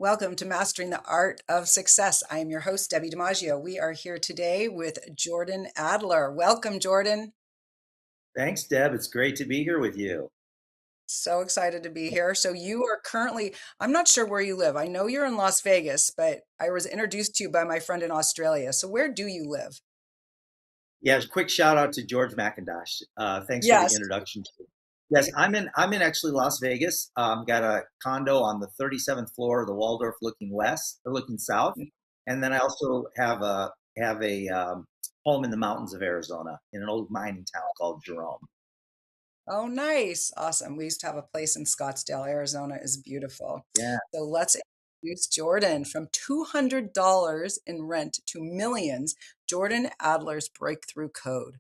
Welcome to Mastering the Art of Success. I am your host, Debbi DiMaggio. We are here today with Jordan Adler. Welcome, Jordan. Thanks, Deb. It's great to be here with you. So excited to be here. So, you are currently, I'm not sure where you live. I know you're in Las Vegas, but I was introduced to you by my friend in Australia. So, where do you live? Yeah, quick shout out to George McIntosh. Thanks for the Yes. introduction. Yes, I'm in actually Las Vegas. Got a condo on the 37th floor of the Waldorf, looking west or looking south, and then I also have a home in the mountains of Arizona in an old mining town called Jerome. Oh, nice. Awesome. We used to have a place in Scottsdale, Arizona is beautiful. Yeah. So let's introduce Jordan. From $200 in rent to millions, Jordan Adler's breakthrough code.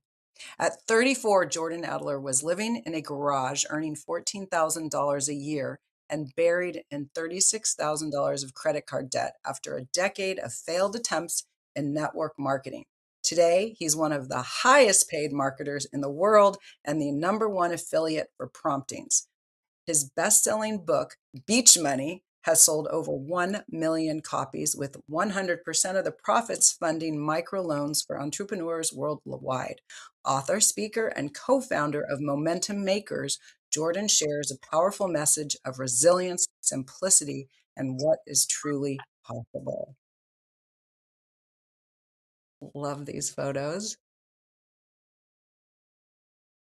At 34, Jordan Adler was living in a garage, earning $14,000 a year and buried in $36,000 of credit card debt after a decade of failed attempts in network marketing. Today, he's one of the highest paid marketers in the world and the number one affiliate for promptings. His best-selling book, Beach Money, has sold over 1 million copies, with 100% of the profits funding microloans for entrepreneurs worldwide. Author, speaker, and co-founder of Momentum Makers, Jordan shares a powerful message of resilience, simplicity, and what is truly possible. Love these photos.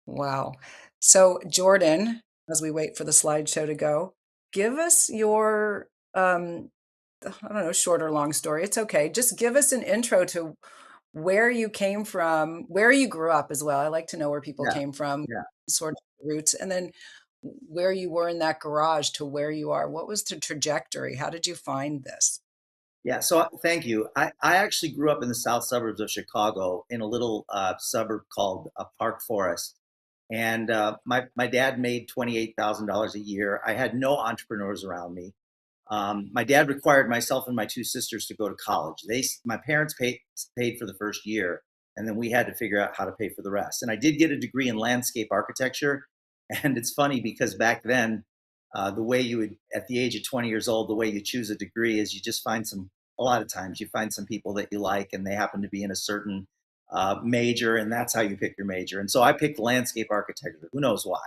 Wow. So, Jordan, as we wait for the slideshow to go, give us your, I don't know, short or long story. It's okay. Just give us an intro to where you came from, where you grew up as well. I like to know where people Yeah. came from, Yeah. sort of roots, and then where you were in that garage to where you are. What was the trajectory? How did you find this? Yeah, so thank you. I actually grew up in the south suburbs of Chicago in a little suburb called Park Forest. And my dad made $28,000 a year. I had no entrepreneurs around me. My dad required myself and my two sisters to go to college. My parents paid for the first year, and then we had to figure out how to pay for the rest. And I did get a degree in landscape architecture. And it's funny because back then, the way you would, at the age of 20 years old, the way you choose a degree is you just find a lot of times you find some people that you like and they happen to be in a certain major, and that's how you pick your major. And so I picked landscape architecture. Who knows why?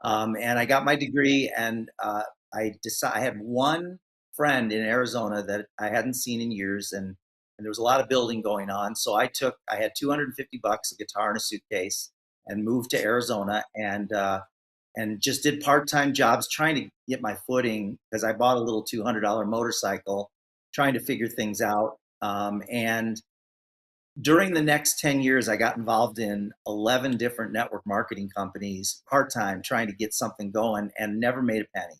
And I got my degree, and I had one friend in Arizona that I hadn't seen in years, and there was a lot of building going on. So I had 250 bucks, a guitar, and a suitcase, and moved to Arizona, and just did part-time jobs trying to get my footing because I bought a little $200 motorcycle, trying to figure things out. And during the next 10 years, I got involved in 11 different network marketing companies part-time, trying to get something going, and never made a penny,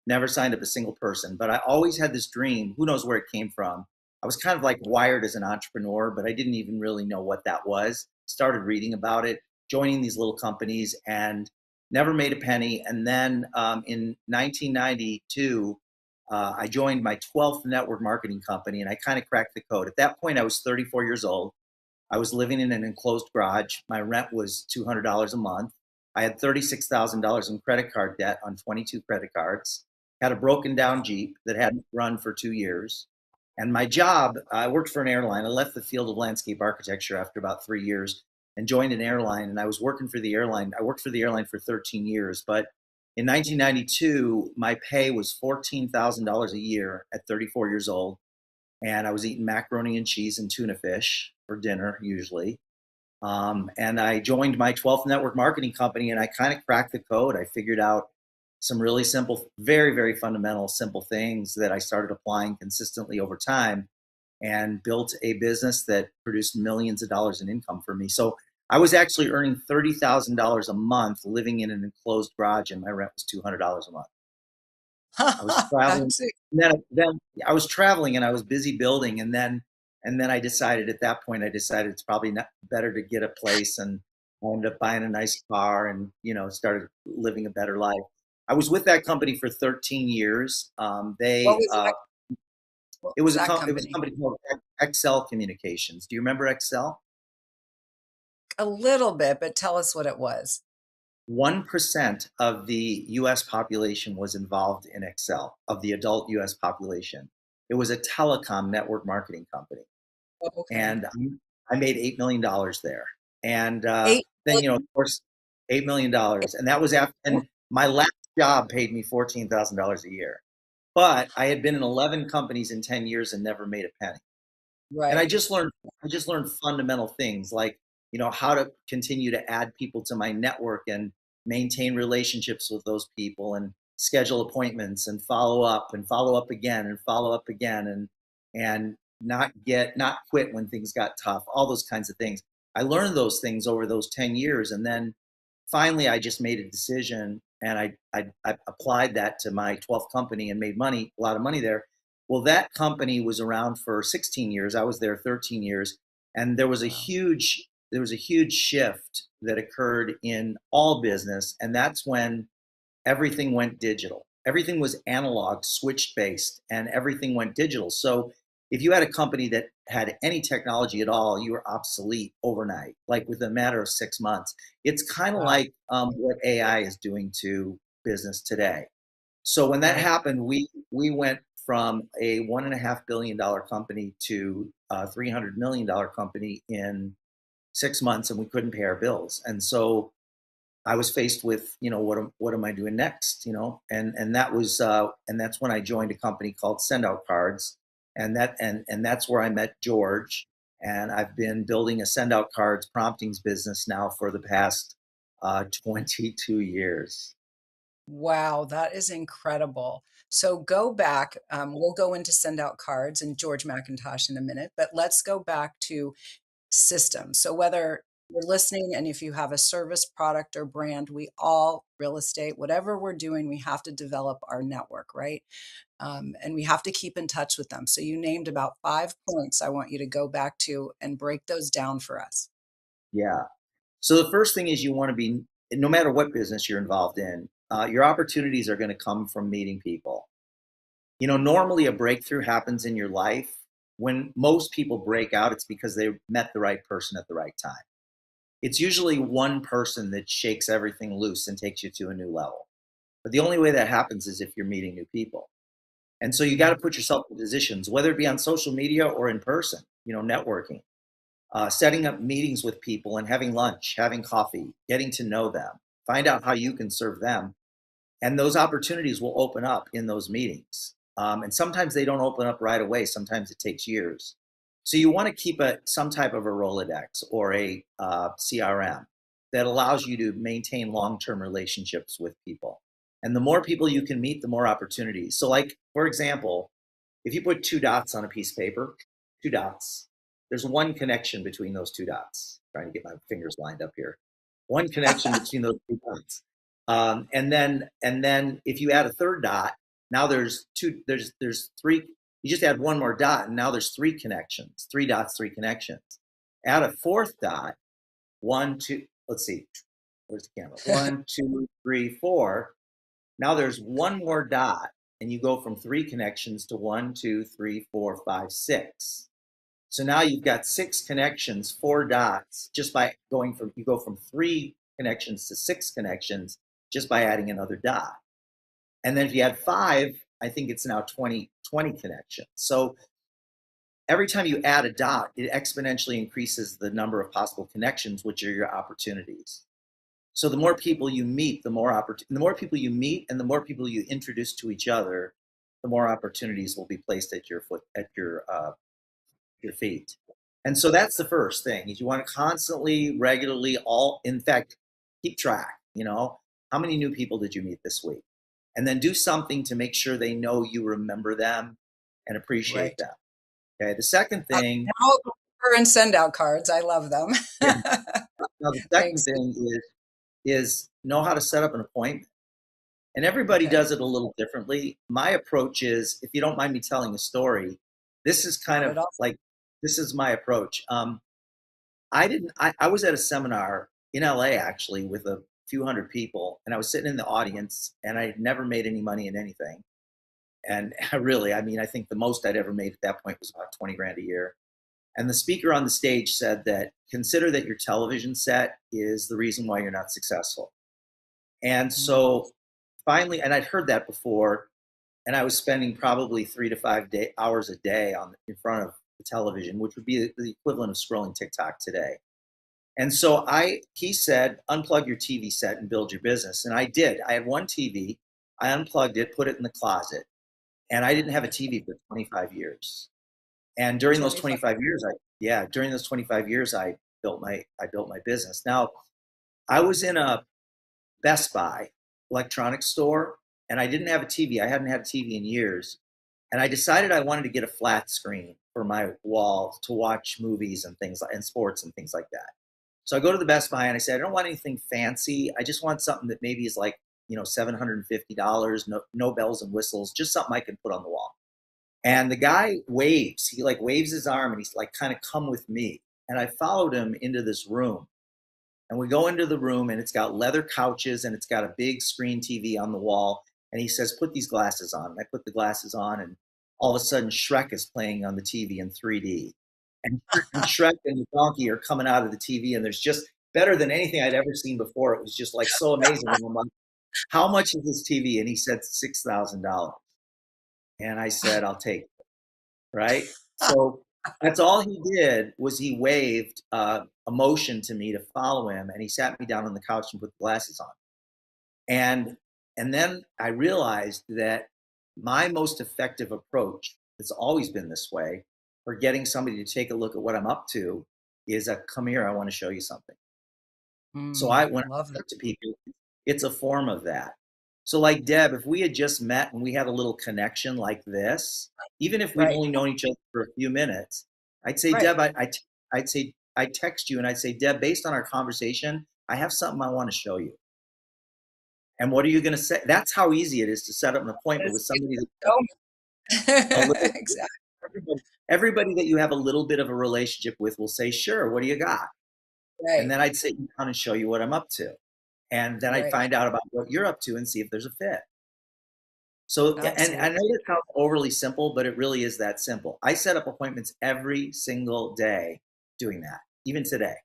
never signed up a single person. But I always had this dream. Who knows where it came from? I was kind of like wired as an entrepreneur, but I didn't even really know what that was. Started reading about it, joining these little companies, and never made a penny. And then in 1992, I joined my 12th network marketing company, and I kind of cracked the code. At that point, I was 34 years old. I was living in an enclosed garage. My rent was $200 a month. I had $36,000 in credit card debt on 22 credit cards, had a broken down Jeep that hadn't run for 2 years. And my job, I worked for an airline. I left the field of landscape architecture after about 3 years and joined an airline. And I was working for the airline. I worked for the airline for 13 years. But in 1992, my pay was $14,000 a year at 34 years old, and I was eating macaroni and cheese and tuna fish for dinner usually. And I joined my 12th network marketing company, and I kind of cracked the code. I figured out some really simple, very, very fundamental, simple things that I started applying consistently over time, and built a business that produced millions of dollars in income for me. So I was actually earning $30,000 a month living in an enclosed garage, and my rent was $200 a month. I was traveling. That's it. Then I was traveling and I was busy building, and then I decided at that point it's probably not better to get a place, and I ended up buying a nice car, and started living a better life. I was with that company for 13 years. What was that? What was that It was a company? company called Excel Communications. Do you remember Excel? A little bit, but tell us what it was. 1% of the US population was involved in Excel, of the adult US population. It was a telecom network marketing company. Oh, okay. And I made $8 million there. And Eight then, you know, of course, $8 million, and that was after. million? And my last job paid me $14,000 a year, but I had been in 11 companies in 10 years and never made a penny. And Right. I just learned fundamental things like, you know, how to continue to add people to my network and maintain relationships with those people and schedule appointments and follow up again and follow up again and not quit when things got tough, all those kinds of things. I learned those things over those 10 years, and then finally I just made a decision, and I applied that to my 12th company and made money, a lot of money there. Well, that company was around for 16 years. I was there 13 years, and Wow. there was a huge shift that occurred in all business, and that's when everything went digital. Everything was analog, switch based, and everything went digital. So if you had a company that had any technology at all, you were obsolete overnight, like within a matter of 6 months. It's kind of Wow. like what AI is doing to business today. So when that Right. happened, we went from a $1.5 billion company to a $300 million company in 6 months, and we couldn't pay our bills. And so I was faced with, you know, what am I doing next? You know, and that's when I joined a company called Send Out Cards, and that's where I met George, and I've been building a Send Out Cards promptings business now for the past 22 years. Wow, that is incredible. So go back, we'll go into send out cards and George McIntosh in a minute, but let's go back to systems. So whether you're listening and if you have a service, product, or brand, we all, real estate, whatever we're doing, we have to develop our network, right? And we have to keep in touch with them. So you named about 5 points I want you to go back to and break those down for us. Yeah. So the first thing is you want to be, no matter what business you're involved in, your opportunities are going to come from meeting people. You know, normally a breakthrough happens in your life. When most people break out, it's because they met the right person at the right time. It's usually one person that shakes everything loose and takes you to a new level. But the only way that happens is if you're meeting new people. And so you got to Right. put yourself in positions, whether it be on social media or in person, you know, networking, setting up meetings with people and having lunch, having coffee, getting to know them, find out how you can serve them, and those opportunities will open up in those meetings. And sometimes they don't open up right away. Sometimes it takes years. So you want to keep some type of a Rolodex or a CRM that allows you to maintain long-term relationships with people. And the more people you can meet, the more opportunities. So, like for example, if you put two dots on a piece of paper, two dots, there's one connection between those two dots. Trying to get my fingers lined up here. One connection between those two dots. And then if you add a third dot, now there's two, there's three. You just add one more dot, and now there's three connections. Three dots, three connections. Add a fourth dot. One, two. Let's see. Where's the camera? One, two, three, four. Now there's one more dot, and you go from three connections to one, two, three, four, five, six. So now you've got six connections, four dots, just by going from, you go from three connections to six connections just by adding another dot. And then if you add five, I think it's now 20 connections. So every time you add a dot, it exponentially increases the number of possible connections, which are your opportunities. So the more people you meet, the more people you meet, and the more people you introduce to each other, the more opportunities will be placed at your feet. And so that's the first thing is you want to constantly, regularly, all in fact, keep track, you know, how many new people did you meet this week? And then do something to make sure they know you remember them and appreciate Right. them. Okay. The second thing, Now we're in send out cards. I love them. yeah, now the second Thanks. thing is know how to set up an appointment. And everybody Okay. does it a little differently. My approach is, if you don't mind me telling a story, this is kind Not of at all. like, this is my approach. I was at a seminar in LA actually with a few hundred people, and I was sitting in the audience, and I had never made any money in anything. And really, I mean, I think the most I'd ever made at that point was about 20 grand a year. And the speaker on the stage said that consider that your television set is the reason why you're not successful. And Mm, so finally, and I'd heard that before, and I was spending probably 3 to 5 hours a day in front of the television, which would be the equivalent of scrolling TikTok today. And so he said, unplug your TV set and build your business. And I did. I had one TV. I unplugged it, put it in the closet, and I didn't have a TV for 25 years. And during those 25. 25 years, during those 25 years, I built my business. Now, I was in a Best Buy electronics store, and I didn't have a TV. I hadn't had a TV in years. And I decided I wanted to get a flat screen for my wall to watch movies and things and sports and things like that. So I go to the Best Buy and I say, I don't want anything fancy. I just want something that maybe is like, $750, no bells and whistles, just something I can put on the wall. And the guy waves, he like waves his arm and he's like, kind of come with me. And I followed him into this room. And we go into the room and it's got leather couches and it's got a big screen TV on the wall. And he says, put these glasses on. And I put the glasses on, and all of a sudden Shrek is playing on the TV in 3D. And Shrek and the donkey are coming out of the TV, and there's just better than anything I'd ever seen before. It was just like so amazing. And I'm like, how much is this TV? And he said $6,000. And I said, I'll take it. Right. So that's all he did, was he waved a motion to me to follow him, and he sat me down on the couch and put the glasses on. And then I realized that my most effective approach, it's always been this way, for getting somebody to take a look at what I'm up to, is a come here, I want to show you something. So when Love I that. talk to people, it's a form of that. So like Deb, if we had just met and we had a little connection like this, even if we'd Right. only known each other for a few minutes, I'd say, Right. Deb, I'd say, I'd text you and I'd say, Deb, based on our conversation, I have something I want to show you. And what are you going to say? That's how easy it is to set up an appointment with It's somebody so a little, exactly. everybody that you have a little bit of a relationship with will say, sure, what do you got? And Right. then I'd sit down and show you what I'm up to. And then I'd Right. find out about what you're up to and see if there's a fit. So, and I Absolutely. know that sounds overly simple, but it really is that simple. I set up appointments every single day doing that, even today.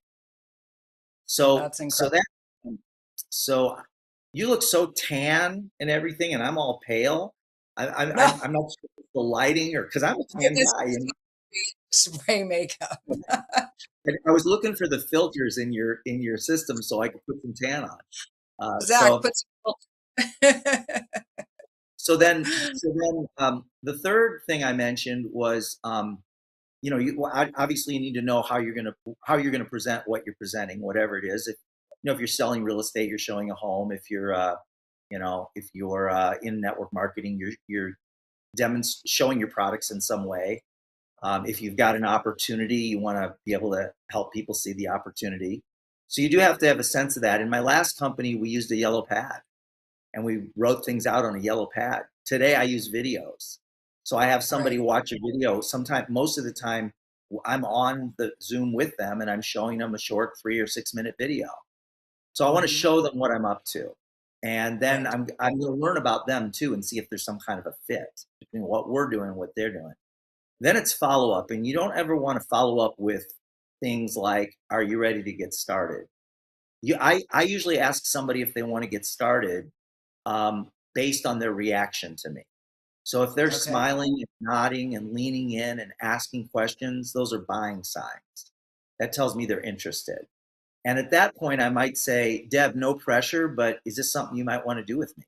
So, That's so incredible. that, so you look so tan and everything, and I'm all pale. No, I'm not sure if it's the lighting, or because I'm a it tan is guy, and spray makeup. I was looking for the filters in your system so I could put some tan on. Zach, put some The third thing I mentioned was, obviously you need to know how you're gonna present what you're presenting, whatever it is. If you're selling real estate, you're showing a home. If you're in network marketing, you're showing your products in some way. If you've got an opportunity, you want to be able to help people see the opportunity. So you do have to have a sense of that. In my last company, we used a yellow pad and we wrote things out on a yellow pad. Today, I use videos. So I have somebody right. watch a video. Most of the time, I'm on the Zoom with them and I'm showing them a short 3 or 6 minute video. So I want to Hmm. show them what I'm up to. And then Right. I'm going to learn about them too and see if there's some kind of a fit between what we're doing and what they're doing. Then it's follow up, and you don't ever want to follow up with things like, "Are you ready to get started?" I usually ask somebody if they want to get started based on their reaction to me. So if they're Okay. smiling and nodding and leaning in and asking questions, those are buying signs. That tells me they're interested. And at that point, I might say, Deb, no pressure, but is this something you might want to do with me?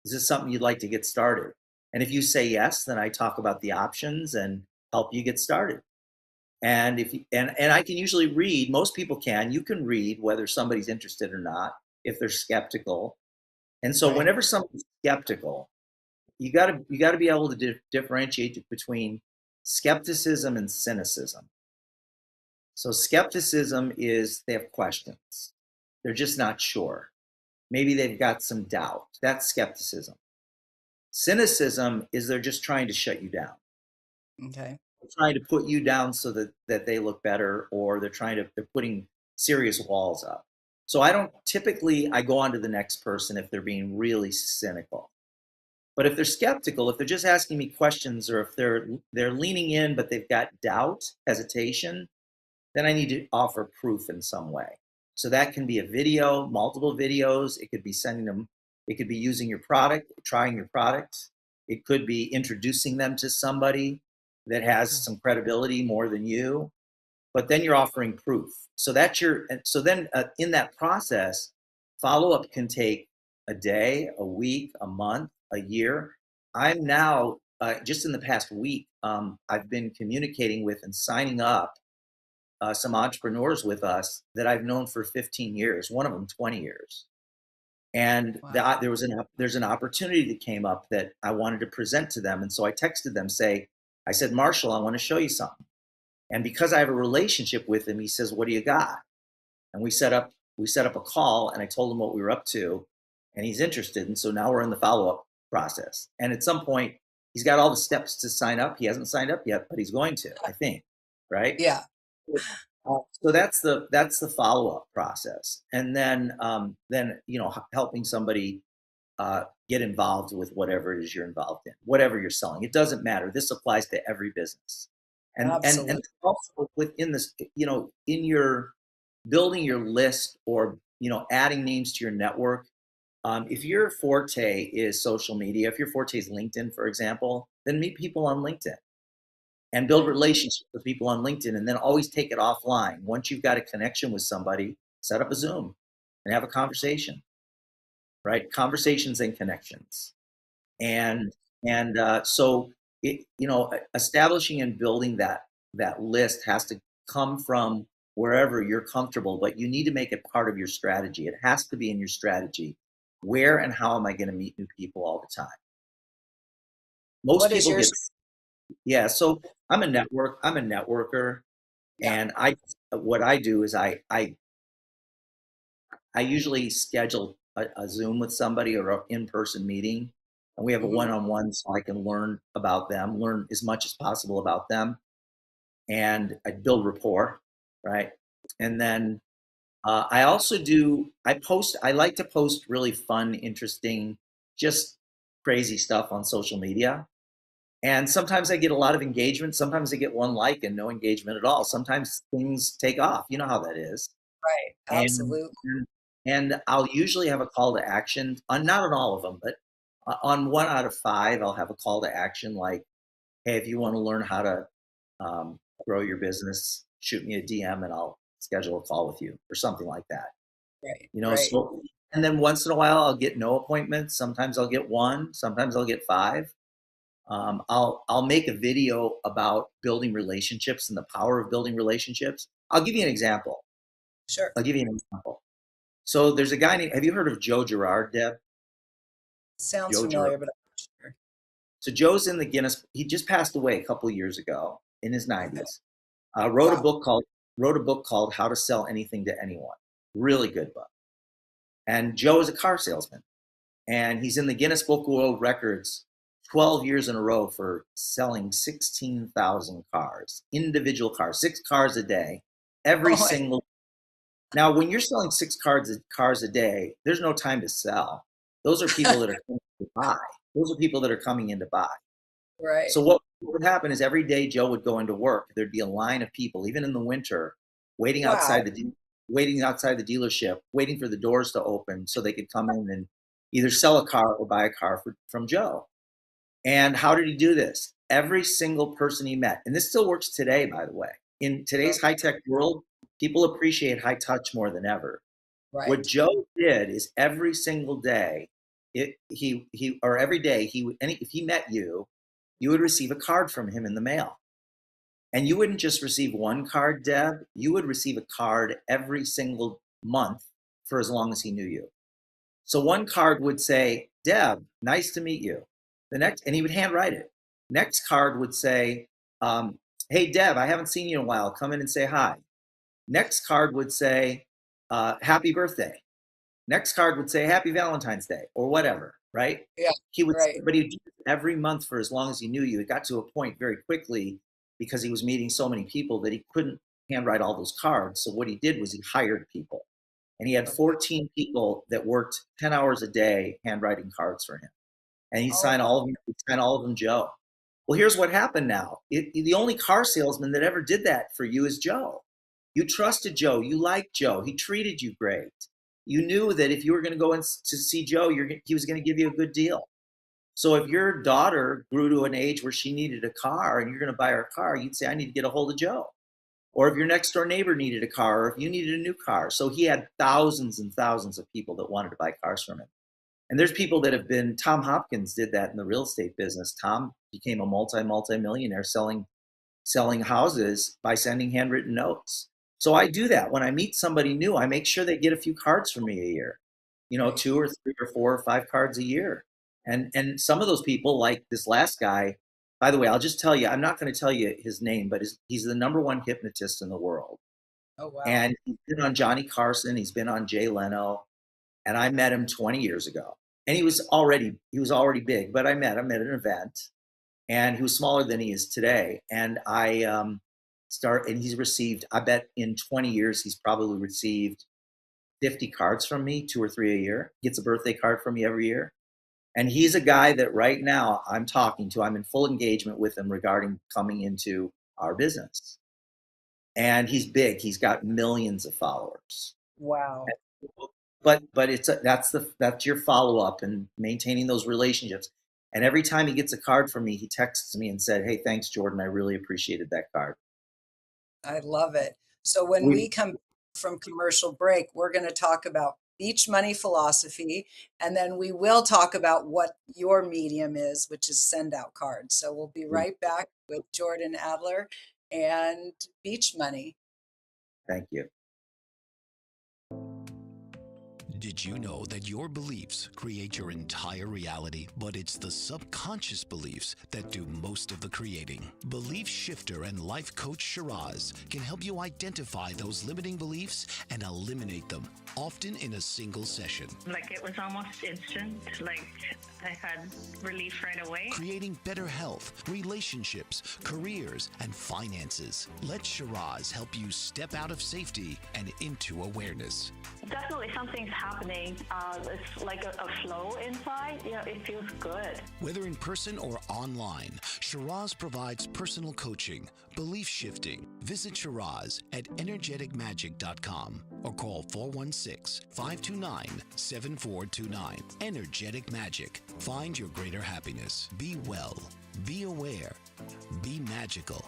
Is this something you'd like to get started? And if you say yes, then I talk about the options and help you get started. And if you, and I can usually read, most people can, you can read whether somebody's interested or not if they're skeptical. And so Right. whenever somebody's skeptical, you got to be able to differentiate between skepticism and cynicism. So skepticism is they have questions. They're just not sure. Maybe they've got some doubt. That's skepticism. Cynicism is they're just trying to shut you down. Okay. They're trying to put you down so that they look better, or they're putting serious walls up. So I go on to the next person if they're being really cynical. But if they're skeptical, if they're just asking me questions, or if they're leaning in but they've got doubt, hesitation, then I need to offer proof in some way. So that can be a video, multiple videos. It could be using your product, trying your product. It could be introducing them to somebody that has some credibility more than you, but then you're offering proof. So that's your, so then in that process, follow up can take a day, a week, a month, a year. I'm now, just in the past week, I've been communicating with and signing up some entrepreneurs with us that I've known for 15 years, one of them 20 years. And Wow. there's an opportunity that came up that I wanted to present to them. And so I texted them, I said, Marshall, I want to show you something. And because I have a relationship with him, he says, what do you got? And we set up a call, and I told him what we were up to, and he's interested. And so now we're in the follow-up process. And at some point, he's got all the steps to sign up. He hasn't signed up yet, but he's going to, I think, right? Yeah. So that's the follow-up process. And then helping somebody get involved with whatever it is you're involved in, whatever you're selling. It doesn't matter. This applies to every business. And Absolutely. also within this, in your building your list, or adding names to your network. If your forte is social media, if your forte is LinkedIn, for example, then meet people on LinkedIn and build relationships with people on LinkedIn, and then always take it offline. Once you've got a connection with somebody, set up a Zoom and have a conversation, right? Conversations and connections. And establishing and building that list has to come from wherever you're comfortable, but you need to make it part of your strategy. It has to be in your strategy. Where and how am I going to meet new people all the time? Most What is people yours? get, yeah. So I'm a networker, Yeah. and what I do is I usually schedule a Zoom with somebody or an in-person meeting, and we have a Hmm. one-on-one so I can learn about them, learn as much as possible about them, and I build rapport, right? And then I also I like to post really fun, interesting, just crazy stuff on social media. And sometimes I get a lot of engagement. Sometimes I get one like and no engagement at all. Sometimes things take off. You know how that is. Right. And Absolutely. and I'll usually have a call to action on, not on all of them, but on one out of five, I'll have a call to action like, hey, if you want to learn how to grow your business, shoot me a DM and I'll schedule a call with you, or something like that. Right. Right. So, and then once in a while I'll get no appointments. Sometimes I'll get one, sometimes I'll get five. I'll make a video about building relationships and the power of building relationships. I'll give you an example. Sure. I'll give you an example. So there's a guy named, have you heard of Joe Girard, Deb? Sounds Joe Girard. familiar, but I'm not sure. So Joe's in the Guinness. He just passed away a couple of years ago in his Okay. 90s. Wow. Wrote a book called How to Sell Anything to Anyone. Really good book. And Joe is a car salesman, and he's in the Guinness Book of World Records 12 years in a row for selling 16,000 cars, individual cars, 6 cars a day, every Oh my. single. Now, when you're selling cars a day, there's no time to sell. Those are people that are coming to buy. Those are people that are coming in to buy. Right. So what would happen is every day Joe would go into work, there'd be a line of people, even in the winter, waiting Wow. outside waiting outside the dealership, waiting for the doors to open so they could come in and either sell a car or buy a car from Joe. And how did he do this? Every single person he met, and this still works today, by the way. In today's high tech world, people appreciate high touch more than ever. What Right. Joe did is every single day, every day if he met you, you would receive a card from him in the mail. And you wouldn't just receive one card, Deb, you would receive a card every single month for as long as he knew you. So one card would say, Deb, nice to meet you. The next, and he would handwrite it. Next card would say, hey, Deb, I haven't seen you in a while. Come in and say hi. Next card would say, happy birthday. Next card would say happy Valentine's Day or whatever, right? Yeah. Right. But he'd do it every month for as long as he knew you. It got to a point very quickly because he was meeting so many people that he couldn't handwrite all those cards. So what he did was he hired people, and he had Okay. 14 people that worked 10 hours a day handwriting cards for him. And Oh my. he'd sign all of them Joe. Well, here's what happened now. The only car salesman that ever did that for you is Joe. You trusted Joe. You liked Joe. He treated you great. You knew that if you were going to go in to see Joe, he was going to give you a good deal. So if your daughter grew to an age where she needed a car and you're going to buy her a car, you'd say, I need to get a hold of Joe. Or if your next door neighbor needed a car, or if you needed a new car. So he had thousands and thousands of people that wanted to buy cars from him. And there's people that have been, Tom Hopkins did that in the real estate business. Tom became a multi-millionaire selling houses by sending handwritten notes. So I do that. When I meet somebody new, I make sure they get a few cards from me a year, Right. 2 or 3 or 4 or 5 cards a year. And some of those people, like this last guy, by the way, I'll just tell you, I'm not going to tell you his name, but he's the number one hypnotist in the world. Oh, wow. And he's been on Johnny Carson, he's been on Jay Leno, and I met him 20 years ago. And he was already big, but I met him at an event, and he was smaller than he is today. And and he's received, I bet in 20 years, he's probably received 50 cards from me, 2 or 3 a year. Gets a birthday card from me every year. And he's a guy that right now I'm talking to. I'm in full engagement with him regarding coming into our business. And he's big. He's got millions of followers. Wow. But that's your follow up and maintaining those relationships. And every time he gets a card from me, he texts me and said, "Hey, thanks, Jordan. I really appreciated that card." I love it. So when We we come from commercial break, we're going to talk about beach money philosophy, and then we will talk about what your medium is, which is send out cards. So we'll be right back with Jordan Adler and beach money. Thank you. Did you know that your beliefs create your entire reality, but it's the subconscious beliefs that do most of the creating? Belief shifter and life coach Shiraz can help you identify those limiting beliefs and eliminate them, often in a single session. Like it was almost instant, like I had relief right away. Creating better health, relationships, careers, and finances. Let Shiraz help you step out of safety and into awareness. Definitely something's happening. It's like a flow inside. Yeah, it feels good. Whether in person or online, Shiraz provides personal coaching, belief shifting. Visit Shiraz at energeticmagic.com or call 416-529-7429. Energetic Magic. Find your greater happiness. Be well. Be aware. Be magical.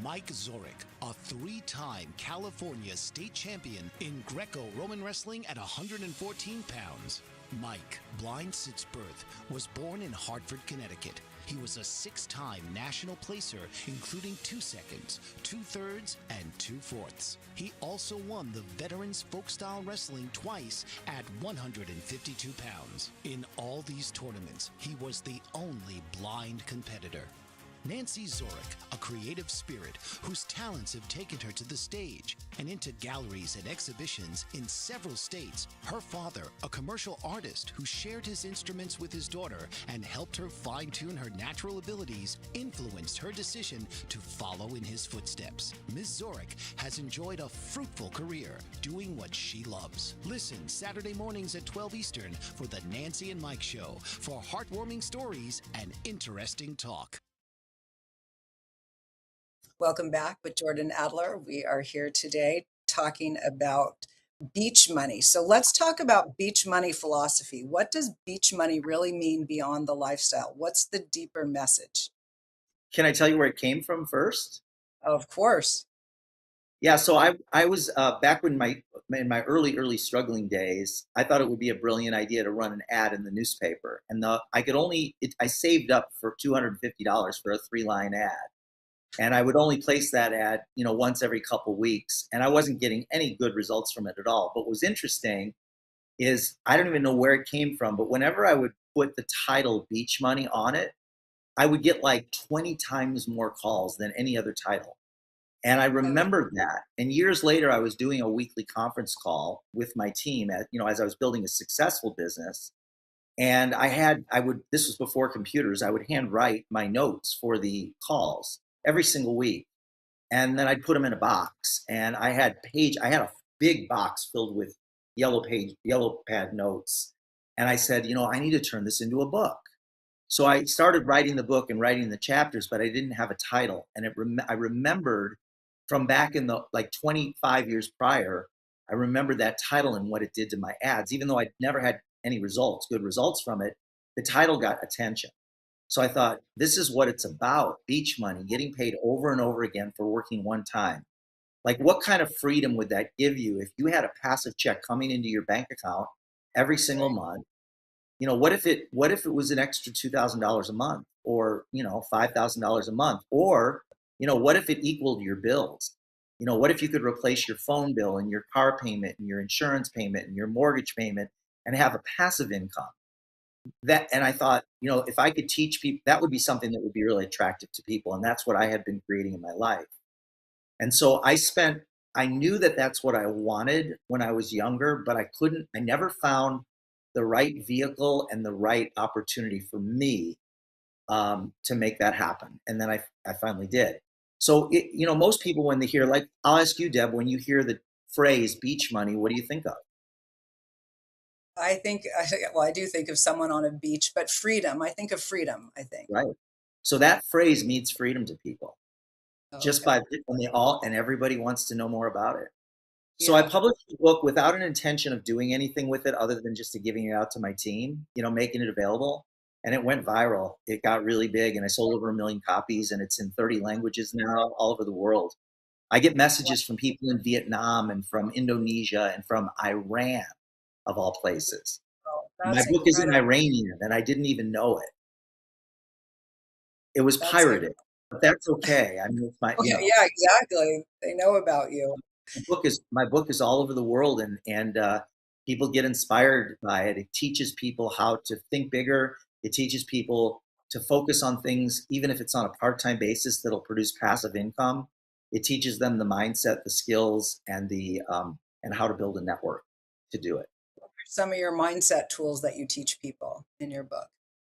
Mike Zorek, a three-time California state champion in Greco-Roman wrestling at 114 pounds. Mike, blind since birth, was born in Hartford, Connecticut. He was a six-time national placer, including 2 seconds, 2/3, and 2/4. He also won the Veterans Folk-Style Wrestling twice at 152 pounds. In all these tournaments, he was the only blind competitor. Nancy Zorek, a creative spirit whose talents have taken her to the stage and into galleries and exhibitions in several states. Her father, a commercial artist who shared his instruments with his daughter and helped her fine-tune her natural abilities, influenced her decision to follow in his footsteps. Ms. Zorek has enjoyed a fruitful career doing what she loves. Listen Saturday mornings at 12 Eastern for the Nancy and Mike Show for heartwarming stories and interesting talk. Welcome back with Jordan Adler. We are here today talking about beach money. So let's talk about beach money philosophy. What does beach money really mean beyond the lifestyle? What's the deeper message? Can I tell you where it came from first? Of course. Yeah, so I was back when in my early struggling days, I thought it would be a brilliant idea to run an ad in the newspaper, and I saved up for $250 for a 3-line ad, and I would only place that ad once every couple weeks, and I wasn't getting any good results from it at all. But what was interesting is I don't even know where it came from, but whenever I would put the title Beach Money on it, I would get like 20 times more calls than any other title. And I I love remembered that. And years later, I was doing a weekly conference call with my team as I was building a successful business. And this was before computers, I would handwrite my notes for the calls every single week. And then I'd put them in a box. And I had a big box filled with yellow pad notes. And I said, I need to turn this into a book. So I started writing the book and writing the chapters, but I didn't have a title. And I remembered from back in the like 25 years prior, I remembered that title and what it did to my ads. Even though I'd never had any results, good results from it, the title got attention. So I thought, this is what it's about: beach money, getting paid over and over again for working one time. Like, what kind of freedom would that give you if you had a passive check coming into your bank account every single Right. month? What if it was an extra $2,000 a month, or $5,000 a month, or what if it equaled your bills? What if you could replace your phone bill and your car payment and your insurance payment and your mortgage payment and have a passive income? And I thought, if I could teach people, that would be something that would be really attractive to people, and that's what I had been creating in my life. And so I knew that that's what I wanted when I was younger, but I never found the right vehicle and the right opportunity for me to make that happen. And then I finally did. So, most people, when they hear, like, I'll ask you, Deb, when you hear the phrase beach money, what do you think of? I think, well, I do think of someone on a beach, but freedom. I think of freedom, I think. Right. So that phrase means freedom to people, just Okay. by, and everybody wants to know more about it. So I Yeah. published the book without an intention of doing anything with it other than just to giving it out to my team, making it available. And it went viral. It got really big, and I sold over 1 million copies, and it's in 30 languages now, all over the world. I get messages from people in Vietnam and from Indonesia and from Iran, of all places. Wow. My That's book is in incredible. Iranian, and I didn't even know it. It was That's pirated, but that's okay. I mean, it's my, okay. Yeah, exactly. They know about you. my book is all over the world, and people get inspired by it. It teaches people how to think bigger. It teaches people to focus on things, even if it's on a part-time basis, that'll produce passive income. It teaches them the mindset, the skills, and how to build a network to do it. Some of your mindset tools that you teach people in your book.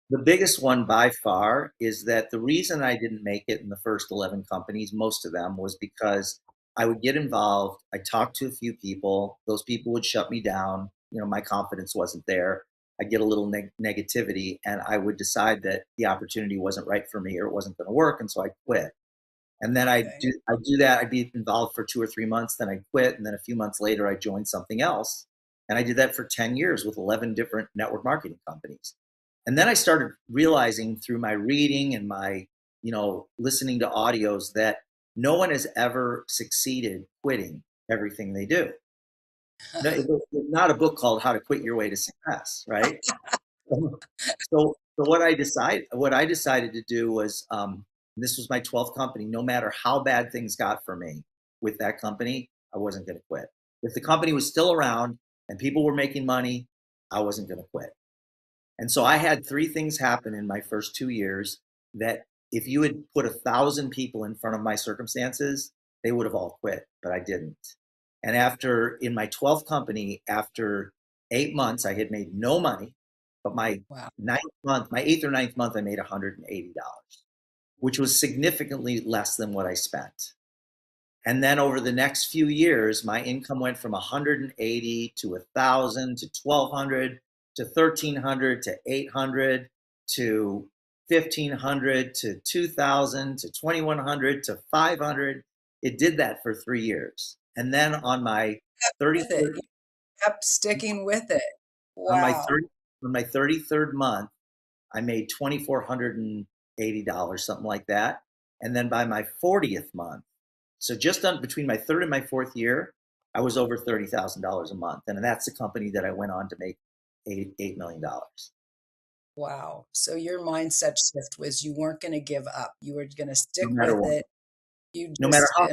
The biggest one by far is that the reason I didn't make it in the first 11 companies, most of them, was because I would get involved. I talked to a few people. Those people would shut me down. My confidence wasn't there. I'd get a little negativity, and I would decide that the opportunity wasn't right for me or it wasn't going to work. And so I quit. And then Okay. I'd do that. I'd be involved for 2 or 3 months. Then I'd quit. And then a few months later, I joined something else. And I did that for 10 years with 11 different network marketing companies. And then I started realizing through my reading and my, listening to audios, that no one has ever succeeded quitting everything they do. No, there's not a book called How to Quit Your Way to Success, right? So what I decided to do was, this was my 12th company. No matter how bad things got for me with that company, I wasn't going to quit. If the company was still around and people were making money, I wasn't going to quit. And so I had three things happen in my first 2 years that, if you had put 1,000 people in front of my circumstances, they would have all quit, but I didn't. And in my 12th company, after 8 months, I had made no money, but Wow. my eighth or ninth month, I made $180, which was significantly less than what I spent. And then over the next few years, my income went from 180 to 1,000 to 1,200 to 1,300 to 800 to 1,500 to 2,000 to 2,100 to 500. It did that for 3 years. And then With it. 33rd, You kept sticking with it. on my Wow. 30, on my 33rd month, I made $2,480, something like that. And then by my 40th month, so between my third and my fourth year, I was over $30,000 a month. And that's the company that I went on to make $8 million. Wow. So your mindset shift was you weren't going to give up. You were going to No stick matter with what, it. You no matter just, how.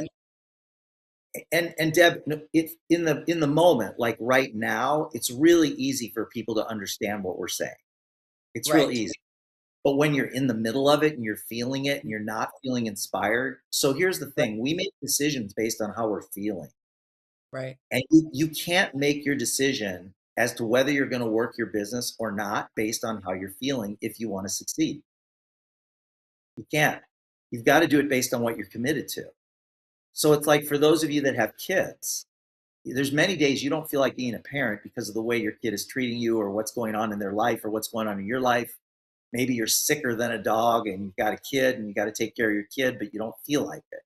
and And Deb, it's in the moment, like right now, it's really easy for people to understand what we're saying. It's real right, easy. But when you're in the middle of it and you're feeling it and you're not feeling inspired, so here's the right, thing: we make decisions based on how we're feeling. right. And you can't make your decision as to whether you're going to work your business or not based on how you're feeling if you want to succeed. You can't. You've got to do it based on what you're committed to. So it's like, for those of you that have kids, there's many days you don't feel like being a parent because of the way your kid is treating you or what's going on in their life or what's going on in your life. maybe you're sicker than a dog and you've got a kid and you got to take care of your kid, but you don't feel like it.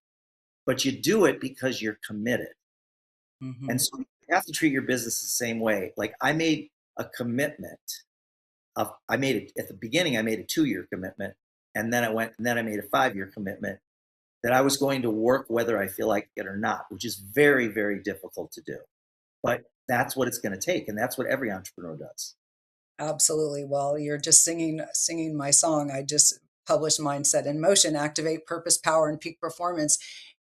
But you do it because you're committed. Hmm. And so you have to treat your business the same way. Like I made a commitment I made it at the beginning, I made a 2-year commitment. And then I made a 5-year commitment that I was going to work whether I feel like it or not, which is very, very difficult to do. But that's what it's going to take. And that's what every entrepreneur does. Absolutely. Well, you're just singing my song. I just published Mindset in Motion, Activate Purpose, Power, and Peak Performance.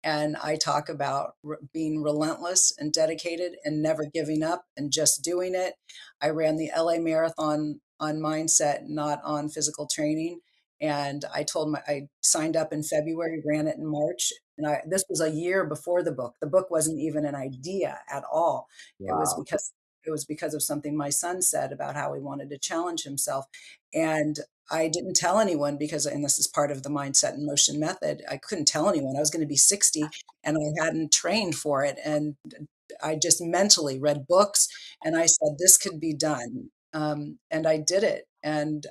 And I talk about being relentless and dedicated and never giving up and just doing it. I ran the LA Marathon on mindset, not on physical training. And I signed up in February, ran it in March. And this was a year before the book. The book wasn't even an idea at all. It was Wow. because it was because of something my son said about how he wanted to challenge himself. And I didn't tell anyone because, and this is part of the mindset in motion method, I couldn't tell anyone. I was going to be 60 and I hadn't trained for it. And I just mentally read books and I said, this could be done. And I did it. And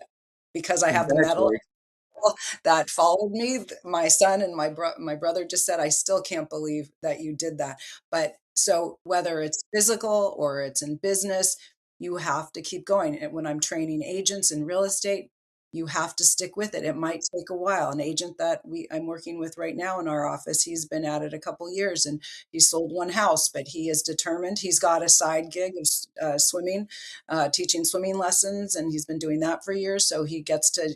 because I have the medal, Congratulations. that followed me. My son and my brother just said, "I still can't believe that you did that." But so whether it's physical or it's in business, you have to keep going. And when I'm training agents in real estate, you have to stick with it. It might take a while. An agent that I'm working with right now in our office, he's been at it a couple years and he sold one house, but he is determined. He's got a side gig of swimming, teaching swimming lessons, and he's been doing that for years. So he gets to,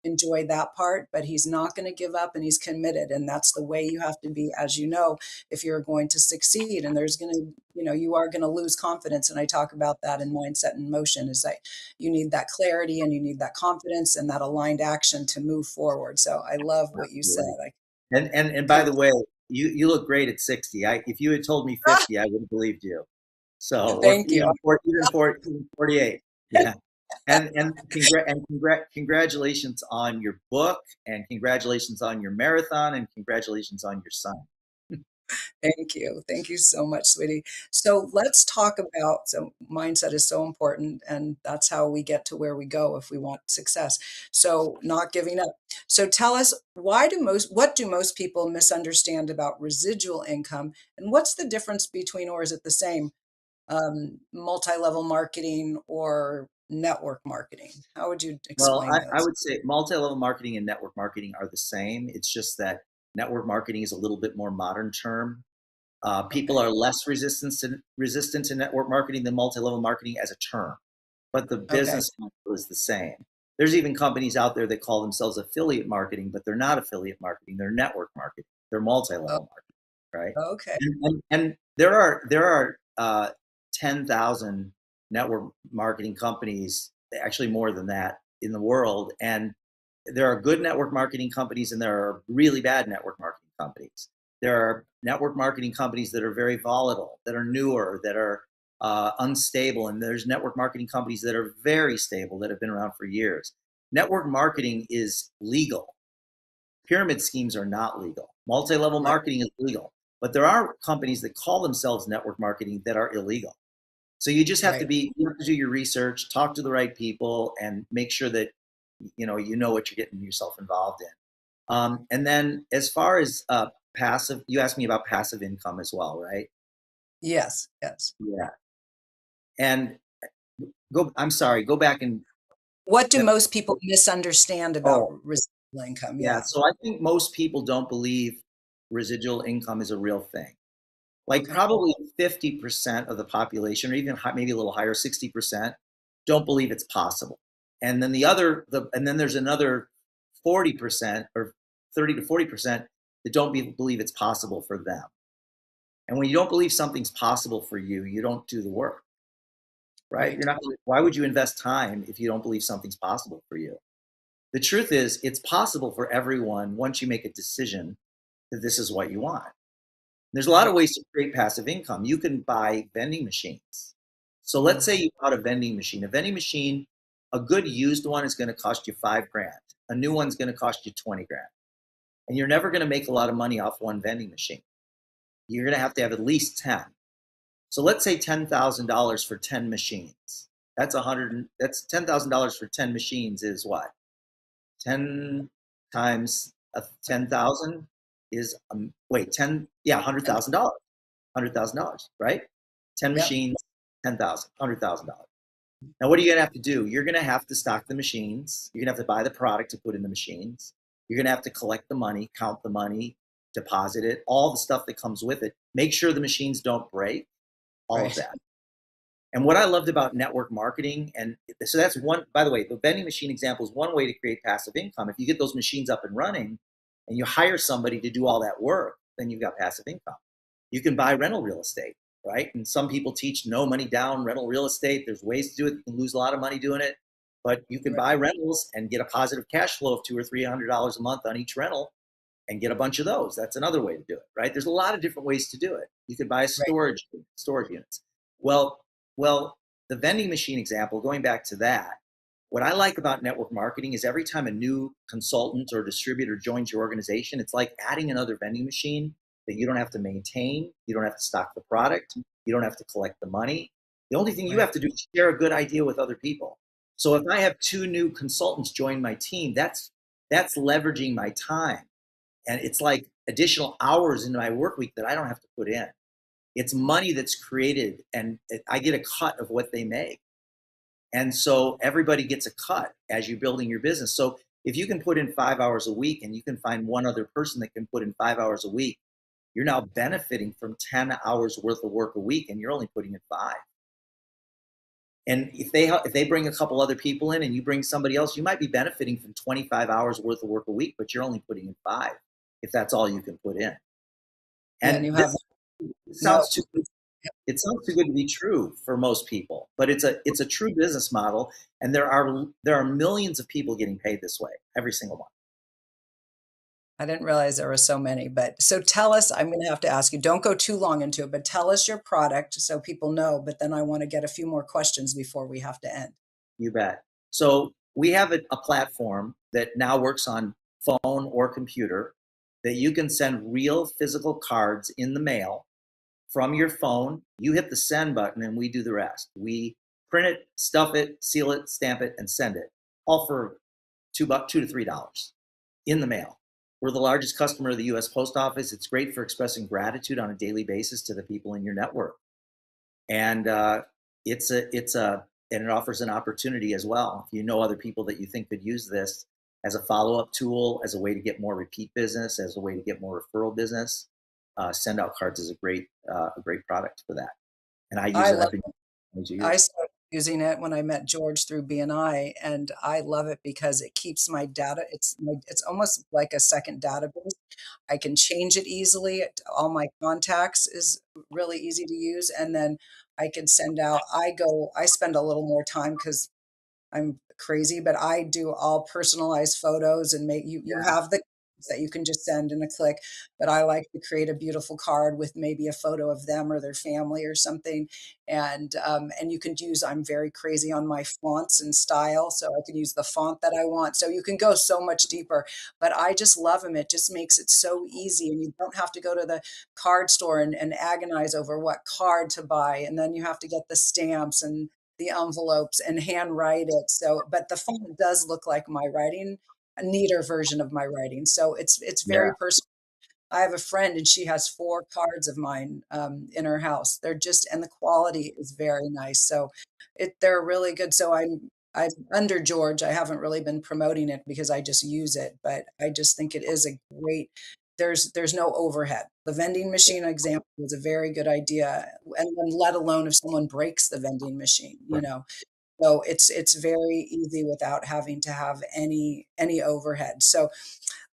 enjoy that part, but he's not going to give up and he's committed. And that's the way you have to be, as you know, if you're going to succeed. And there's going to, you are going to lose confidence. And I talk about that in Mindset in Motion is that you need that clarity and you need that confidence and that aligned action to move forward. So I love what you said. Absolutely. I And by couldn't. the way, you look great at 60. If you had told me 50, I would have believed you. So, or Thank you. even 48. Yeah. Congratulations on your book, and congratulations on your marathon, and congratulations on your son. Thank you. Thank you so much, sweetie. So let's talk about, so mindset is so important, and that's how we get to where we go if we want success. So not giving up. So tell us, what do most people misunderstand about residual income, and what's the difference between, or is it the same, multi-level marketing or network marketing? How would you Well, explain I those? would say multi-level marketing and network marketing are the same. It's just that network marketing is a little bit more modern term. People Okay. are less resistant to network marketing than multi-level marketing as a term, but the Okay. business model is the same. There's even companies out there that call themselves affiliate marketing, but they're not affiliate marketing. They're network marketing. They're Oh, multi-level marketing, right? okay. And there are 10,000 network marketing companies, actually more than that in the world, and there are good network marketing companies and there are really bad network marketing companies. There are network marketing companies that are very volatile, that are newer, that are unstable, and there's network marketing companies that are very stable that have been around for years. Network marketing is legal. Pyramid schemes are not legal. Multi-level Right. marketing is legal, but there are companies that call themselves network marketing that are illegal. So Right. you have to do your research, talk to the right people, and make sure that you know what you're getting yourself involved in. And then as far as passive, you asked me about passive income as well, right? Yes. Yes. Yeah. And I'm sorry, go back and What do most people misunderstand about oh, residual income? yeah. Yeah. So I think most people don't believe residual income is a real thing. Like Okay. probably 50% of the population, or even maybe a little higher, 60%, don't believe it's possible. And then and then there's another 40% or 30 to 40% that don't believe it's possible for them. And when you don't believe something's possible for you, you don't do the work, right? Right. Why would you invest time if you don't believe something's possible for you? The truth is, it's possible for everyone once you make a decision that this is what you want. There's a lot of Right. ways to create passive income. You can buy vending machines. So let's say Mhm. you bought a vending machine. A vending machine, a good used one is going to cost you 5 grand. A new one's going to cost you 20 grand. And you're never going to make a lot of money off one vending machine. You're going to have at least 10. So let's say $10,000 for 10 machines. That's $10,000 for 10 machines is what? 10 times 10,000 is, wait, 10, yeah, $100,000, $100,000, right? 10 Yep. machines, 10,000, $100,000. Now, what are you going to have to do? You're going to have to stock the machines. You're going to have to buy the product to put in the machines. You're going to have to collect the money, count the money, deposit it, all the stuff that comes with it. Make sure the machines don't break, all of Right. that. And what I loved about network marketing, and so that's one, by the way, the vending machine example is one way to create passive income. If you get those machines up and running and you hire somebody to do all that work, then you've got passive income. You can buy rental real estate, right? And some people teach no money down rental real estate. There's ways to do it. You can lose a lot of money doing it, but you can Right. buy rentals and get a positive cash flow of $200 or $300 a month on each rental and get a bunch of those. That's another way to do it, right? There's a lot of different ways to do it. You could buy a Right. storage units. Well, the vending machine example, going back to that, what I like about network marketing is every time a new consultant or distributor joins your organization, it's like adding another vending machine that you don't have to maintain. You don't have to stock the product. You don't have to collect the money. The only thing you Right. have to do is share a good idea with other people. So if I have 2 new consultants join my team, that's leveraging my time. And it's like additional hours into my work week that I don't have to put in. It's money that's created, and I get a cut of what they make. And so everybody gets a cut as you're building your business. So if you can put in 5 hours a week and you can find one other person that can put in 5 hours a week, you're now benefiting from 10 hours worth of work a week, and you're only putting in 5. And if they bring a couple other people in and you bring somebody else, you might be benefiting from 25 hours worth of work a week, but you're only putting in 5 if that's all you can put in. Yeah, and you And have this no. sounds too good. It sounds too good to be true for most people, but it's a true business model, and there are millions of people getting paid this way every single month. I didn't realize there were so many, but so tell us, I'm gonna have to ask you, don't go too long into it, but tell us your product so people know, but then I wanna get a few more questions before we have to end. You bet. So we have a platform that now works on phone or computer that you can send real physical cards in the mail from your phone. You hit the send button and we do the rest. We print it, stuff it, seal it, stamp it, and send it, all for $2 to $3 in the mail. We're the largest customer of the U.S. Post Office. It's great for expressing gratitude on a daily basis to the people in your network, and and it offers an opportunity as well. If you know other people that you think could use this as a follow-up tool, as a way to get more repeat business, as a way to get more referral business, send out cards is a great product for that. And I use I it. love I've been using it for I years. started using it when I met George through BNI, and I love it because it keeps my data. It's almost like a second database. I can change it easily. All my contacts is really easy to use, and then I can send out. I spend a little more time because I'm crazy, but I do all personalized photos and make you Yeah, have the that you can just send in a click, but I like to create a beautiful card with maybe a photo of them or their family or something. And you can use I'm very crazy on my fonts and style, so I can use the font that I want. So you can go so much deeper, but I just love them. It just makes it so easy, and you don't have to go to the card store and agonize over what card to buy, and then you have to get the stamps and the envelopes and handwrite it. So, but the font does look like my writing, a neater version of my writing. So it's yeah, very personal. I have a friend and she has 4 cards of mine in her house. They're just and the quality is very nice. So they're really good. So I'm under George. I haven't really been promoting it because I just use it, but I just think it is a great there's no overhead. The vending machine example was a very good idea, and then let alone if someone breaks the vending machine, you right. know. So it's very easy without having to have any overhead. So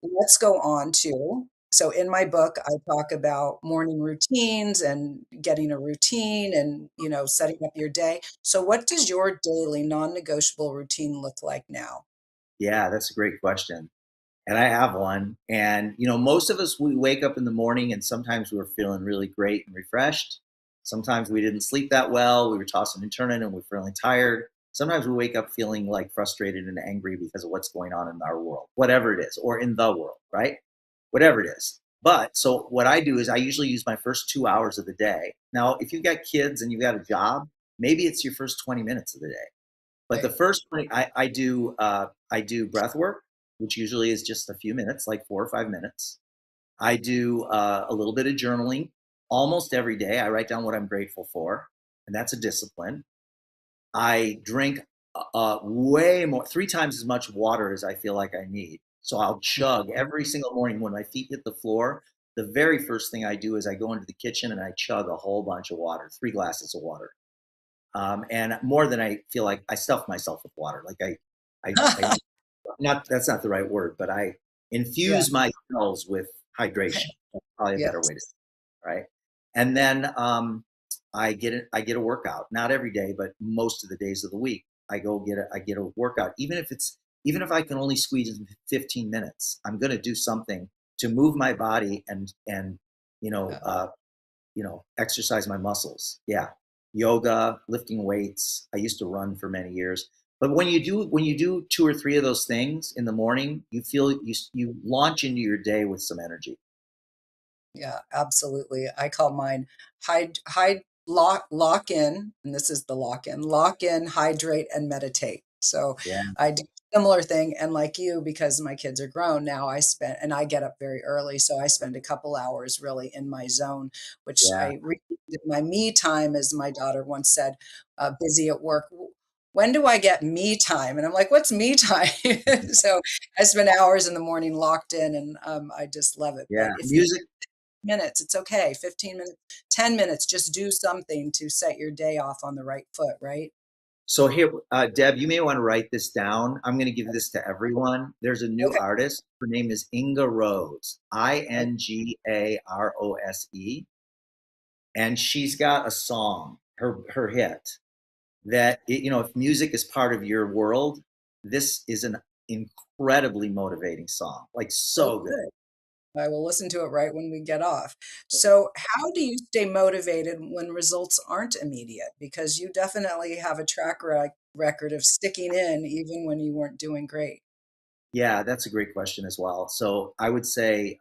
let's go on to so in my book, I talk about morning routines and getting a routine and, setting up your day. So what does your daily non-negotiable routine look like now? Yeah, that's a great question. And I have one. And most of us, we wake up in the morning and sometimes we're feeling really great and refreshed. Sometimes we didn't sleep that well. We were tossing and turning and we're feeling tired. Sometimes we wake up feeling like frustrated and angry because of what's going on in our world, whatever it is, or in the world, right? Whatever it is. But so what I do is I usually use my first 2 hours of the day. Now, if you've got kids and you've got a job, maybe it's your first 20 minutes of the day. But the Right. first 20, I do breath work. which usually is just a few minutes, like 4 or 5 minutes. I do a little bit of journaling almost every day. I write down what I'm grateful for, and that's a discipline. I drink way more, 3 times as much water as I feel like I need. So I'll chug every single morning when my feet hit the floor. The very first thing I do is I go into the kitchen and I chug a whole bunch of water, 3 glasses of water. And more than I feel like I stuff myself with water. Like I not, that's not the right word, but I Yeah. infuse my cells with hydration. That's probably a better Yes. way to say it, right? And then I get a workout. Not every day, but most of the days of the week, I get a workout. Even if I can only squeeze in 15 minutes, I'm going to do something to move my body and you know Yeah. uh, exercise my muscles. Yeah, yoga, lifting weights. I used to run for many years. But when you do 2 or 3 of those things in the morning, you feel you launch into your day with some energy. Yeah, absolutely. I call mine lock in, and this is the lock in, hydrate, and meditate. So Yeah, I do a similar thing, and like you, because my kids are grown now, and I get up very early, so I spend a couple hours really in my zone, which yeah, my me time, as my daughter once said, busy at work. When do I get me time? And I'm like, what's me time? So I spend hours in the morning locked in, and I just love it. yeah. But if you Music. minutes, it's okay. 15 minutes, 10 minutes, just do something to set your day off on the right foot, right? So here, Deb, you may want to write this down. I'm going to give this to everyone. There's a new Okay. artist. Her name is Inga Rose, Okay. Ingarose, and she's got a song, her hit, that if music is part of your world, this is an incredibly motivating song, like Oh, so good. good. I will listen to it right when we get off. So, how do you stay motivated when results aren't immediate? Because you definitely have a record of sticking in even when you weren't doing great. Yeah, that's a great question as well. So I would say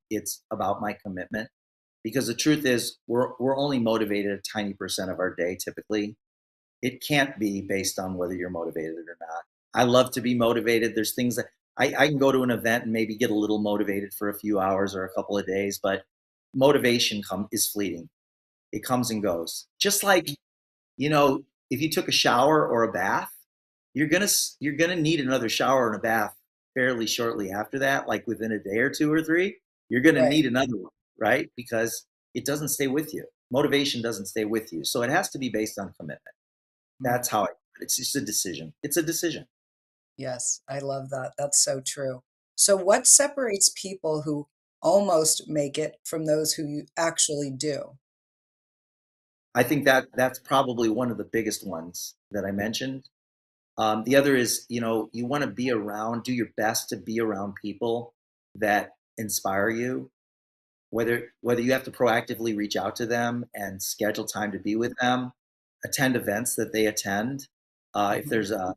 it's about my commitment, because the truth is we're only motivated a tiny percent of our day typically. It can't be based on whether you're motivated or not. I love to be motivated. There's things that I can go to an event and maybe get a little motivated for a few hours or a couple of days, but motivation is fleeting. It comes and goes. Just like, you know, if you took a shower or a bath, you're gonna need another shower and a bath fairly shortly after that, like within a day or 2 or 3. You're gonna Right. need another one, right? Because it doesn't stay with you. Motivation doesn't stay with you. So it has to be based on commitment. Mm. That's how it's just a decision. It's a decision. Yes, I love that. That's so true. So, what separates people who almost make it from those who actually do? I think that that's probably one of the biggest ones that I mentioned. The other is, you want to be around, do your best to be around people that inspire you, whether you have to proactively reach out to them and schedule time to be with them, attend events that they attend. If Mhm. there's a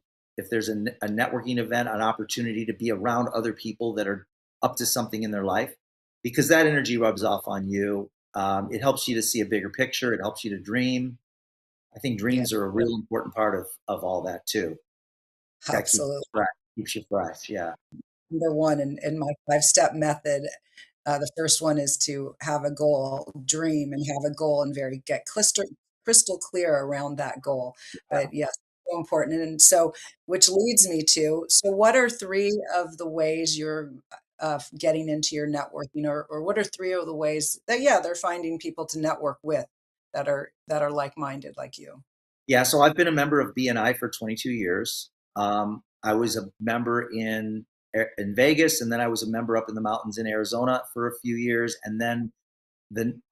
networking event, an opportunity to be around other people that are up to something in their life, because that energy rubs off on you. It helps you to see a bigger picture. It helps you to dream. I think Yeah, dreams are a real important part of all that too. That absolutely. keeps you fresh. Yeah, Number one in my five-step method. The first one is to have a goal, dream, and have a goal, and very get crystal clear around that goal. But yes, so important. And so, which leads me to, so what are three of the ways you're getting into your networking, or what are three of the ways that, yeah, they're finding people to network with that are like-minded like you? yeah. So I've been a member of BNI for 22 years. I was a member in Vegas, and then I was a member up in the mountains in Arizona for a few years, and then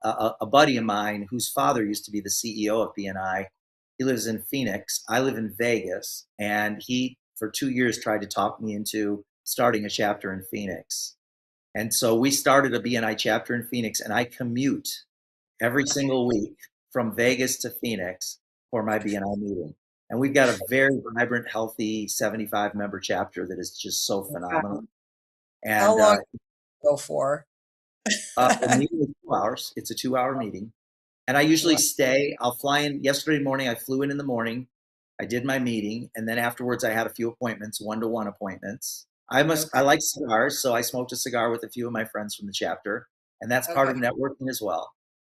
a buddy of mine whose father used to be the CEO of BNI. He lives in Phoenix. I live in Vegas, and he for 2 years tried to talk me into starting a chapter in Phoenix. And so we started a BNI chapter in Phoenix, and I commute every single week from Vegas to Phoenix for my BNI meeting. And we've got a very vibrant, healthy 75 member chapter that is just so phenomenal. Wow. How And long go for? the meeting is 2 hours. It's a 2 hour meeting. And I usually Wow. stay. I'll fly in. Yesterday morning, I flew in the morning. I did my meeting. And then afterwards, I had a few appointments, one-to-one appointments. I Okay. like cigars, so I smoked a cigar with a few of my friends from the chapter, and that's part Okay. of networking as well.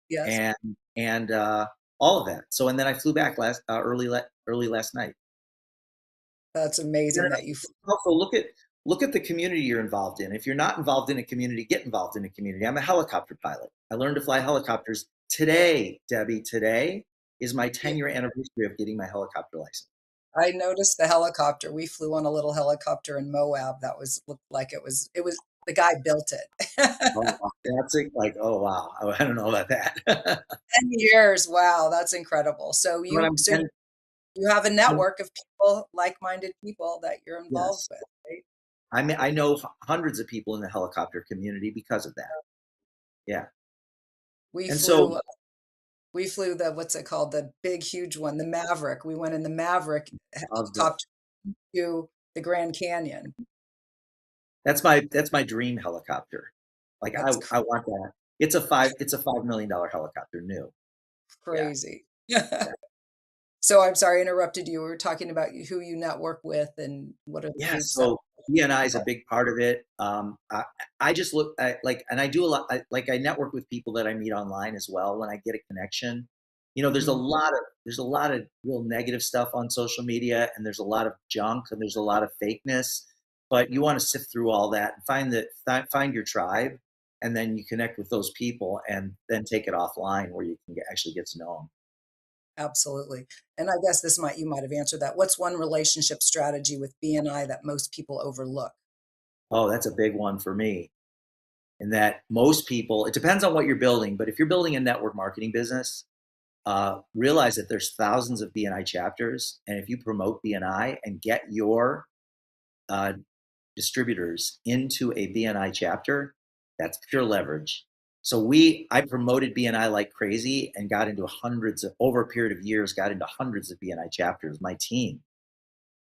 Yes. And all of that. So and then I flew back early last night. That's No, no, amazing no. that you Also, look at the community you're involved in. If you're not involved in a community, get involved in a community. I'm a helicopter pilot. I learned to fly helicopters today, Debbie. Today is my yeah, 10-year anniversary of getting my helicopter license. I noticed the helicopter. We flew on a little helicopter in Moab that was looked like it was the guy built it. Oh, wow. That's it. Like, oh wow, I don't know about that. 10 years. Wow, that's incredible. So But you so you have a and network of people, like-minded people that you're involved yes, with, right? I mean, I know hundreds of people in the helicopter community because of that. Yeah, We and so flew we flew the what's it called? The big, huge one, the Maverick. We went in the Maverick of the helicopter to the Grand Canyon. that's my dream helicopter. Like That's I want that. It's a $5 million helicopter new. Yeah, crazy. yeah. So I'm sorry, I interrupted you. We were talking about who you network with and what are the Yeah, groups that so BNI is a big part of it. I just look at like, and I do a lot. I network with people that I meet online as well. When I get a connection, Mhm. there's a lot of real negative stuff on social media, and there's a lot of junk, and there's a lot of fakeness. But you want to sift through all that and find your tribe, and then you connect with those people, and then take it offline where you can actually get to know them. Absolutely. And I guess you might have answered that. What's one relationship strategy with BNI that most people overlook? Oh, that's a big one for me. And that most people, it depends on what you're building, but if you're building a network marketing business, realize that there's thousands of BNI chapters, and if you promote BNI and get your uh, distributors into a BNI chapter, that's pure leverage. So I promoted BNI like crazy and got into over a period of years, got into hundreds of BNI chapters, my team.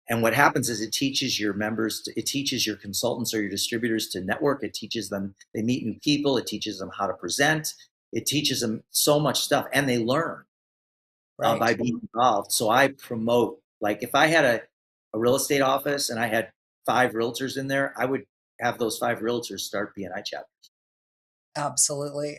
And what happens is it teaches your members, it teaches your consultants or your distributors to network. It teaches them, they meet new people. It teaches them how to present. It teaches them so much stuff, and they learn by Right. being involved. So I promote, like if I had a real estate office and I had 5 realtors in there, I would have those 5 realtors start BNI chapters. Absolutely.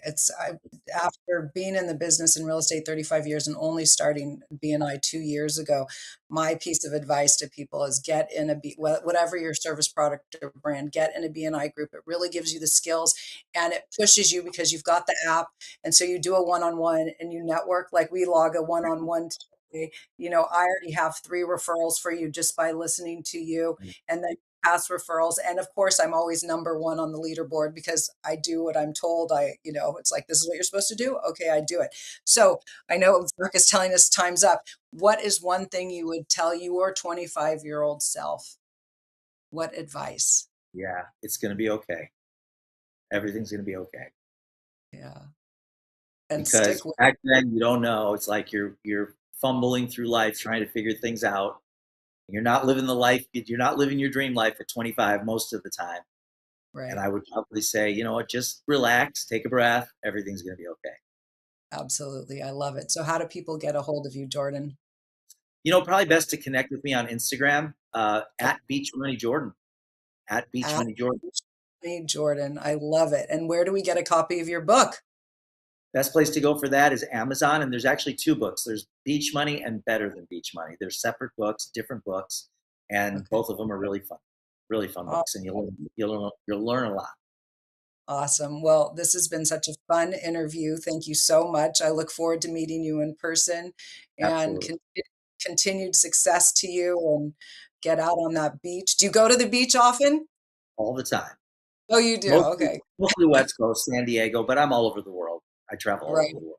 After being in the business in real estate 35 years and only starting BNI 2 years ago, my piece of advice to people is get in whatever your service product or brand, get in a BNI group. It really gives you the skills and it pushes you because you've got the app. And so you do a one-on-one and you network like we log a one-on-one today. I already have 3 referrals for you just by listening to you. And then past referrals. And of course, I'm always number one on the leaderboard because I do what I'm told. It's like, this is what you're supposed to do. Okay, I do it. So I know Zach is telling us time's up. What is one thing you would tell your 25-year-old self? What advice? Yeah, it's going to be okay. Everything's going to be okay. Yeah. And Because stick with back then you don't know. It's like you're fumbling through life trying to figure things out. You're not living the life. You're not living your dream life at 25 most of the time. And right. I would probably say, you know what, just relax, take a breath. Everything's going to be okay. Absolutely. I love it. So how do people get a hold of you, Jordan? Probably best to connect with me on Instagram at beachmoneyjordan. At At beachmoneyjordan. Jordan. I love it. And where do we get a copy of your book? Best place to go for that is Amazon. And there's actually 2 books. There's Beach Money and Better Than Beach Money. They're separate books, different books, and Okay. both of them are really fun Aw- books, and you'll learn a lot. Awesome. Well, this has been such a fun interview. Thank you so much. I look forward to meeting you in person and Absolutely, continued success to you and get out on that beach. Do you go to the beach often? all the time. Oh, you do. Mostly, Okay. mostly West Coast, San Diego, but I'm all over the world. I travel all over Right. the world.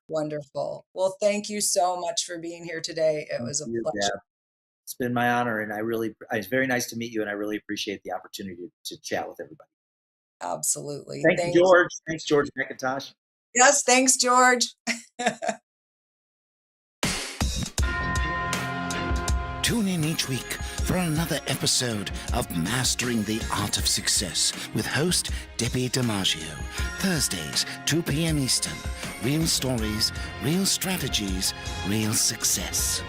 Wonderful. Well, thank you so much for being here today. It Thank was a you, pleasure. Deb. It's been my honor, and it's very nice to meet you, and I really appreciate the opportunity to chat with everybody. Absolutely. Thank you, Thank you. George. Thanks, George McIntosh. Yes, thanks, George. Tune in each week for another episode of Mastering the Art of Success with host Debbi DiMaggio. Thursdays, 2 p.m. Eastern. Real stories, real strategies, real success.